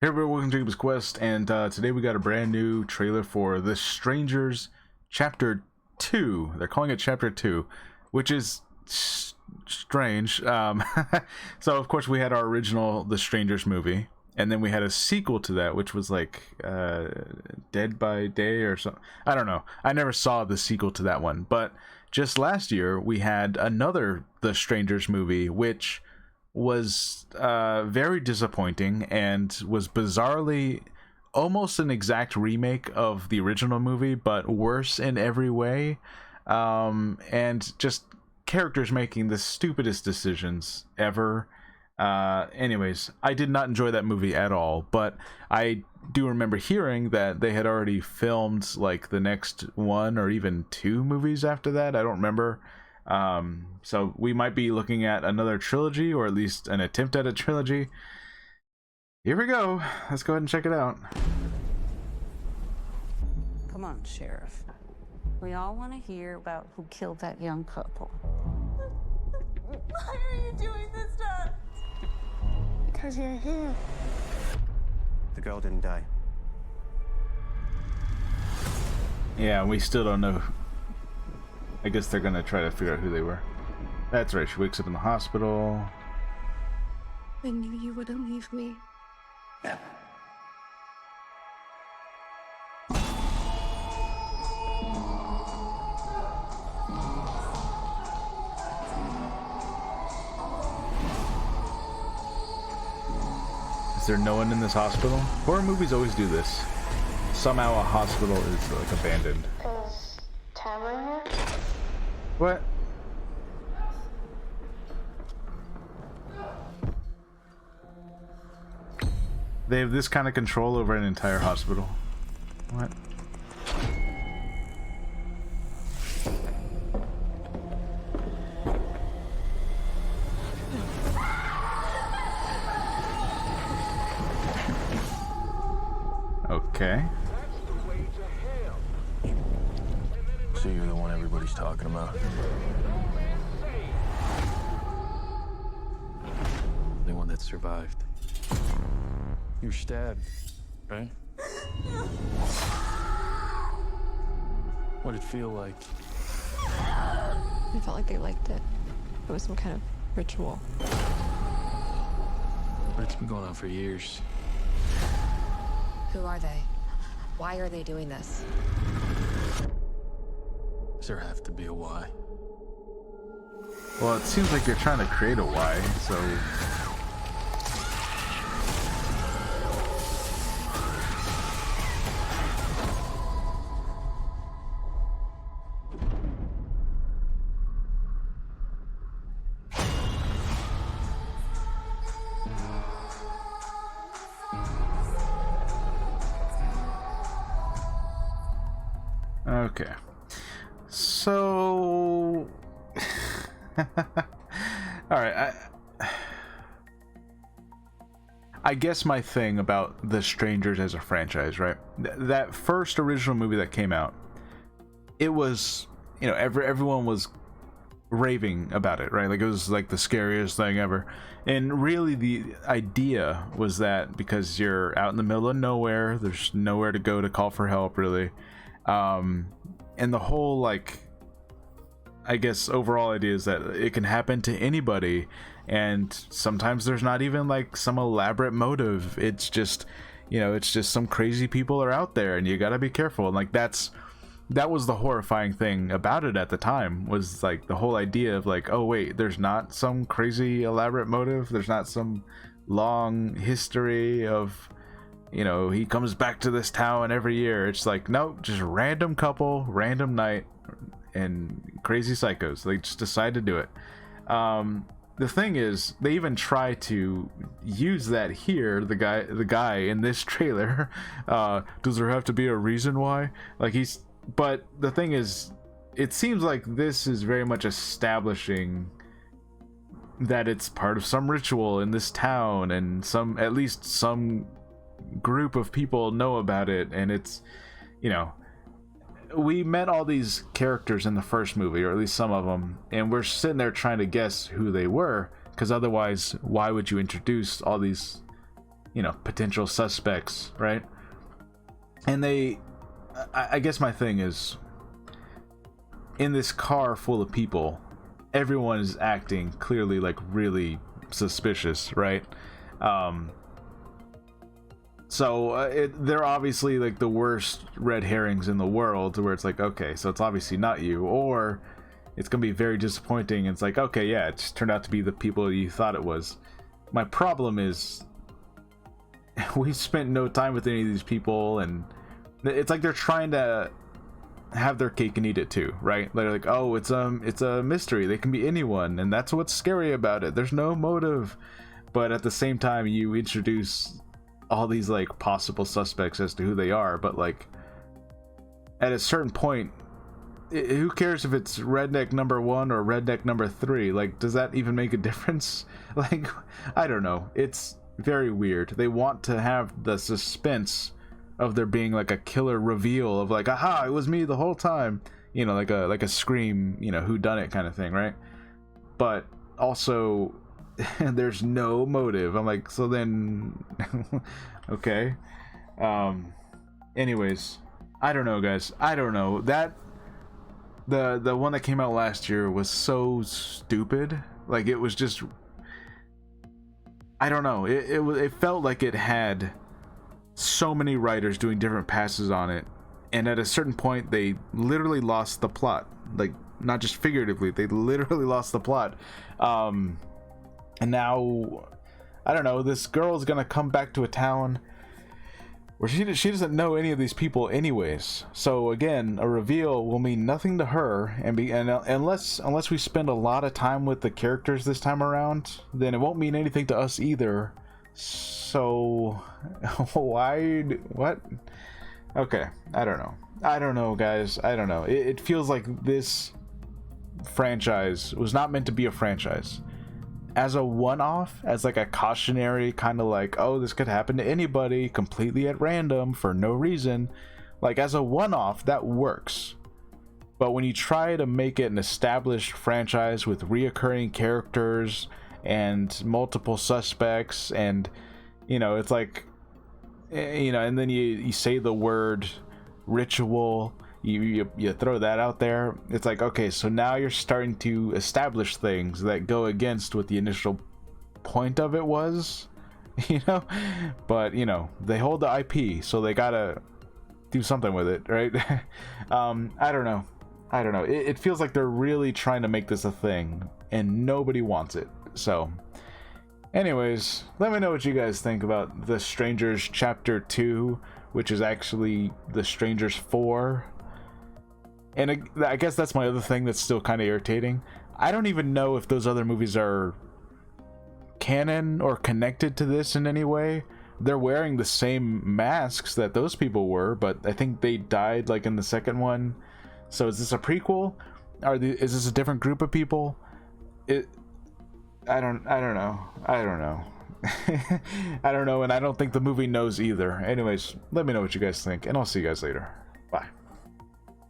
Hey everybody, welcome to Jacob's Quest, and today we got a brand new trailer for The Strangers Chapter 2. They're calling it Chapter 2, which is strange. So, of course, we had our original The Strangers movie, and then we had a sequel to that, which was like Dead by Day or something. I don't know. I never saw the sequel to that one, but just last year we had another The Strangers movie, which was very disappointing and was bizarrely almost an exact remake of the original movie, but worse in every way. And just characters making the stupidest decisions ever. Anyways, I did not enjoy that movie at all, but I do remember hearing that they had already filmed like the next one or even two movies after that. I don't remember. So we might be looking at another trilogy, or at least an attempt at a trilogy. Here we go. Let's go ahead and check it out. Come on, Sheriff. We all want to hear about who killed that young couple. Why are you doing this to us? Because you're here. The girl didn't die. Yeah, we still don't know. I guess they're gonna try to figure out who they were. That's right, she wakes up in the hospital. I knew you wouldn't leave me. Is there no one in this hospital? Horror movies always do this. Somehow a hospital is like abandoned. Is Tamara here? What? They have this kind of control over an entire hospital. What? Okay. So you're the one everybody's talking about. The one that survived. You were stabbed, right? What'd it feel like? I felt like they liked it. It was some kind of ritual. But it's been going on for years. Who are they? Why are they doing this? Does there have to be a why? Well, it seems like you're trying to create a why, so... Okay. So... Alright, I guess my thing about The Strangers as a franchise, right? That first original movie that came out, it was, you know, everyone was raving about it, right? Like, it was like the scariest thing ever. And really the idea was that because you're out in the middle of nowhere, there's nowhere to go to call for help, really. And the whole, like, I guess overall idea is that it can happen to anybody, and sometimes there's not even like some elaborate motive. It's just, you know, it's just some crazy people are out there and you gotta be careful. And like that was the horrifying thing about it at the time, was like the whole idea of like, oh wait, there's not some crazy elaborate motive, there's not some long history of, you know, he comes back to this town every year. It's like, nope, just random couple, random night, and crazy psychos. They just decide to do it. The thing is, they even try to use that here. The guy in this trailer, does there have to be a reason why? Like, but the thing is, it seems like this is very much establishing that it's part of some ritual in this town, and at least some group of people know about it. And it's, you know, we met all these characters in the first movie, or at least some of them, and we're sitting there trying to guess who they were, because otherwise why would you introduce all these potential suspects, right? And I guess my thing is, in this car full of people, everyone is acting clearly like really suspicious, right? So they're obviously like the worst red herrings in the world, where it's like, okay, so it's obviously not you, or it's gonna be very disappointing. It's like, okay, yeah, it just turned out to be the people you thought it was. My problem is we spent no time with any of these people, and it's like they're trying to have their cake and eat it too, right? They're like, oh, it's a mystery, they can be anyone, and that's what's scary about it, there's no motive. But at the same time, you introduce all these like possible suspects as to who they are, but like at a certain point, who cares if it's redneck number 1 or redneck number 3? Like, does that even make a difference? Like, I don't know, it's very weird. They want to have the suspense of there being like a killer reveal of like, aha, it was me the whole time, like a Scream, who done it kind of thing, right? But also there's no motive. I'm like, so then okay. Anyways, I don't know, guys, I don't know. That the one that came out last year was so stupid. Like, it was just, I don't know, it felt like it had so many writers doing different passes on it, and at a certain point they literally lost the plot. Like, not just figuratively, they literally lost the plot. And now, I don't know, this girl's gonna come back to a town where she doesn't know any of these people anyways. So again, a reveal will mean nothing to her, and unless we spend a lot of time with the characters this time around, then it won't mean anything to us either. So what? Okay, I don't know, guys, I don't know. It feels like this franchise was not meant to be a franchise. As a one-off, as like a cautionary kind of like, oh, this could happen to anybody completely at random for no reason, like as a one-off, that works. But when you try to make it an established franchise with reoccurring characters and multiple suspects, and it's like, and then you say the word ritual, you throw that out there, it's like, okay, so now you're starting to establish things that go against what the initial point of it was, but they hold the IP, so they gotta do something with it, right? I don't know, it feels like they're really trying to make this a thing and nobody wants it. So anyways, let me know what you guys think about The Strangers Chapter 2, which is actually The Strangers 4. And I guess that's my other thing that's still kind of irritating. I don't even know if those other movies are canon or connected to this in any way. They're wearing the same masks that those people were, but I think they died like in the second one. So is this a prequel? Is this a different group of people? I don't know. I don't know, and I don't think the movie knows either. Anyways, let me know what you guys think, and I'll see you guys later. Bye.